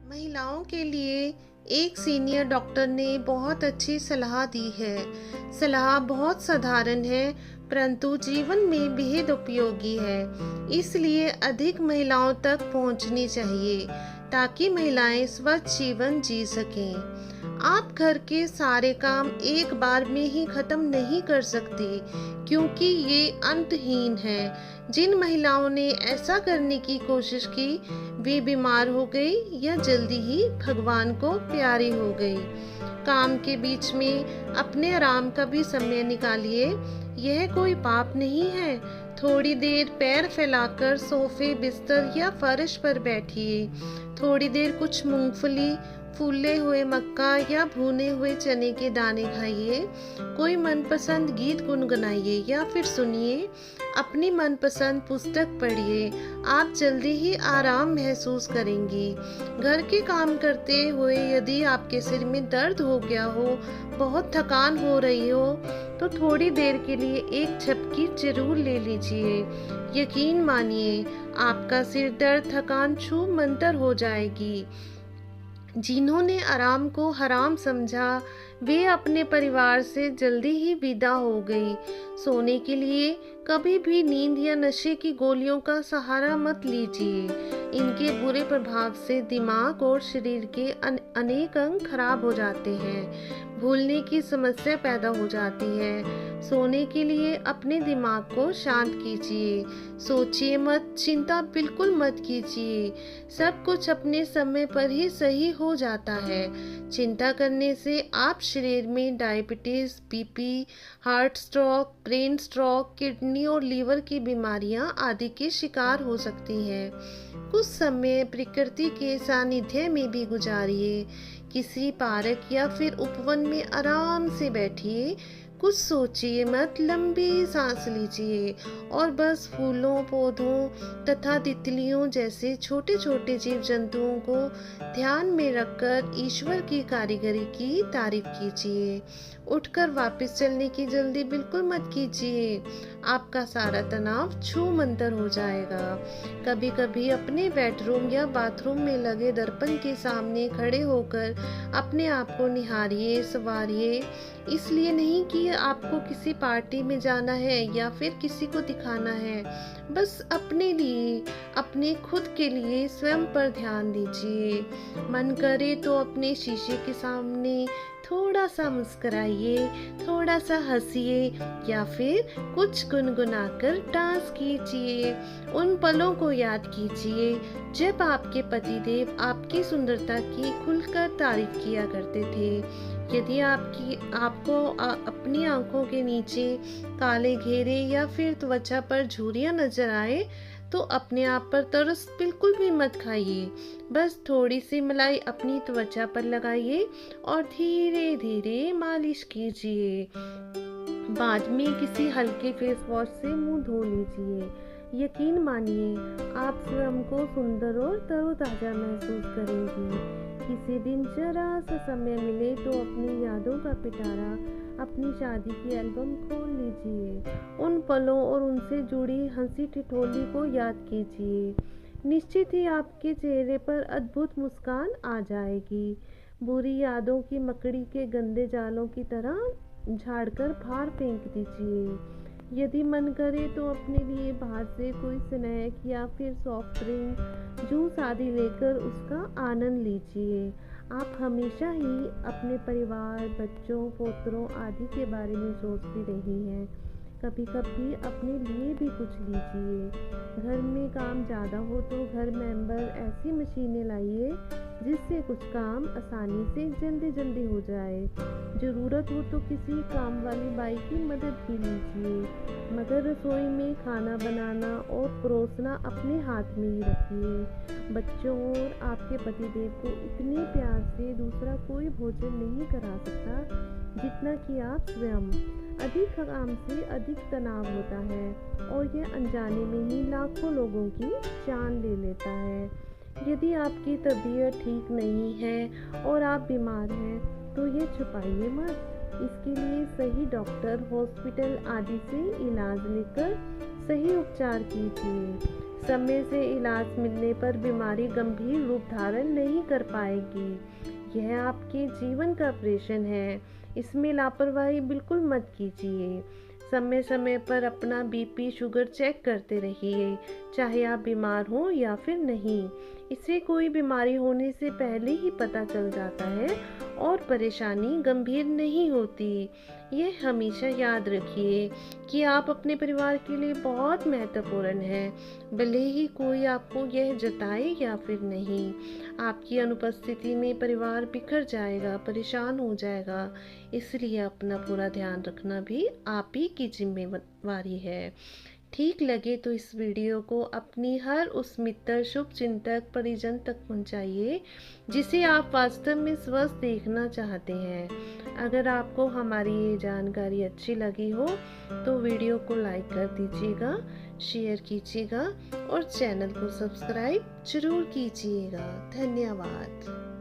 महिलाओं के लिए एक सीनियर डॉक्टर ने बहुत अच्छी सलाह दी है। सलाह बहुत साधारण है, परंतु जीवन में बेहद उपयोगी है। इसलिए अधिक महिलाओं तक पहुंचनी चाहिए ताकि महिलाएं स्वस्थ जीवन जी सकें। आप घर के सारे काम एक बार में ही खत्म नहीं कर सकते, क्योंकि ये अंतहीन है। जिन महिलाओं ने ऐसा करने की कोशिश की, वे बीमार हो गई या जल्दी ही भगवान को प्यारी हो गई। काम के बीच में अपने आराम का भी समय निकालिए। यह कोई पाप नहीं है। थोड़ी देर पैर फैलाकर सोफे, बिस्तर या फर्श पर बैठिए। थोड़ी देर कुछ मूंगफली, फूले हुए मक्का या भुने हुए चने के दाने खाइए। कोई मनपसंद गीत गुनगुनाइए या फिर सुनिए। अपनी मनपसंद पुस्तक पढ़िए। आप जल्दी ही आराम महसूस करेंगी। घर के काम करते हुए यदि आपके सिर में दर्द हो गया हो, बहुत थकान हो रही हो, तो थोड़ी देर के लिए एक झपकी जरूर ले लीजिए। यकीन मानिए, आपका सिर दर्द थकान छू मंतर हो जाएगी। जिन्होंने आराम को हराम समझा, वे अपने परिवार से जल्दी ही विदा हो गई। सोने के लिए कभी भी नींद या नशे की गोलियों का सहारा मत लीजिए। इनके बुरे प्रभाव से दिमाग और शरीर के अनेक अंग खराब हो जाते हैं। भूलने की समस्या पैदा हो जाती है। सोने के लिए अपने दिमाग को शांत कीजिए। सोचिए मत, चिंता बिल्कुल मत कीजिए। सब कुछ अपने समय पर ही सही हो जाता है। चिंता करने से आप शरीर में diabetes, BP, heart stroke, brain stroke, kidney और लीवर की बीमारियां आदि के शिकार हो सकती हैं। कुछ समय प्रकृति के सानिध्य में भी गुजारिए। किसी पार्क या फिर उपवन में आराम से बैठिए। कुछ सोचिए मत, लंबी सांस लीजिए और बस फूलों, पौधों तथा तितलियों जैसे छोटे छोटे जीव जंतुओं को ध्यान में रखकर ईश्वर की कारीगरी की तारीफ कीजिए। उठकर वापस चलने की जल्दी बिल्कुल मत कीजिए। आपका सारा तनाव छू मंतर हो जाएगा। कभी कभी अपने बेडरूम या बाथरूम में लगे दर्पण के सामने खड़े होकर अपने आप को निहारिए, संवारिए। इसलिए नहीं कि आपको किसी पार्टी में जाना है या फिर किसी को दिखाना है। बस अपने लिए, अपने खुद के लिए स्वयं पर ध्यान दीजिए। मन करे तो अपने शीशे के सामने थोड़ा सा मुस्कुराइए, थोड़ा सा हंसिए या फिर कुछ गुनगुनाकर डांस कीजिए। उन पलों को याद कीजिए जब आपके पतिदेव आपकी सुंदरता की खुलकर तारीफ किया करते थे। यदि आपको अपनी आंखों के नीचे काले घेरे या फिर त्वचा पर झुर्रियां नजर आए, तो अपने आप पर तरस बिल्कुल भी मत खाइए। बस थोड़ी सी मलाई अपनी त्वचा पर लगाइए और धीरे धीरे मालिश कीजिए। बाद में किसी हल्के फेस वॉश से मुंह धो लीजिए। यकीन मानिए, आप स्वयं को सुंदर और तरोताजा महसूस करेंगी। किसी दिन जरा सा समय मिले तो अपनी यादों का पिटारा, अपनी शादी की एल्बम खोल लीजिए। उन पलों और उनसे जुड़ी हंसी ठिठोली को याद कीजिए। निश्चित ही आपके चेहरे पर अद्भुत मुस्कान आ जाएगी। बुरी यादों की मकड़ी के गंदे जालों की तरह झाड़कर बाहर फेंक दीजिए। यदि मन करे तो अपने लिए बाहर से कोई स्नैक या फिर सॉफ्ट ड्रिंक, जूस आदि लेकर उसका आनंद लीजिए। आप हमेशा ही अपने परिवार, बच्चों, पोतरों आदि के बारे में सोचती रही हैं। कभी कभी अपने लिए भी कुछ लीजिए। घर में काम ज़्यादा हो तो घर मेंबर ऐसी मशीनें लाइए जिससे कुछ काम आसानी से जल्दी जल्दी हो जाए। ज़रूरत हो तो किसी काम वाली बाई की मदद भी लीजिए, मगर रसोई में खाना बनाना और परोसना अपने हाथ में ही रखिए। बच्चों और आपके पतिदेव को इतने प्यार से दूसरा कोई भोजन नहीं करा सकता जितना कि आप स्वयं। अधिक काम से अधिक तनाव होता है और यह अनजाने में ही लाखों लोगों की जान ले लेता है। यदि आपकी तबीयत ठीक नहीं है और आप बीमार हैं, तो ये छुपाइए मत। इसके लिए सही डॉक्टर, हॉस्पिटल आदि से इलाज लेकर सही उपचार कीजिए। समय से इलाज मिलने पर बीमारी गंभीर रूप धारण नहीं कर पाएगी। यह आपके जीवन का ऑपरेशन है, इसमें लापरवाही बिल्कुल मत कीजिए। समय समय पर अपना बीपी शुगर चेक करते रहिए, चाहे आप बीमार हो या फिर नहीं। इससे कोई बीमारी होने से पहले ही पता चल जाता है और परेशानी गंभीर नहीं होती। ये हमेशा याद रखिए कि आप अपने परिवार के लिए बहुत महत्वपूर्ण हैं, भले ही कोई आपको यह जताए या फिर नहीं। आपकी अनुपस्थिति में परिवार बिखर जाएगा, परेशान हो जाएगा, इसलिए अपना पूरा ध्यान रखना भी आप ही की जिम्मेवारी है। ठीक लगे तो इस वीडियो को अपनी हर उस मित्र, शुभ चिंतक, परिजन तक पहुंचाइए जिसे आप वास्तव में स्वस्थ देखना चाहते हैं। अगर आपको हमारी ये जानकारी अच्छी लगी हो तो वीडियो को लाइक कर दीजिएगा, शेयर कीजिएगा और चैनल को सब्सक्राइब जरूर कीजिएगा। धन्यवाद।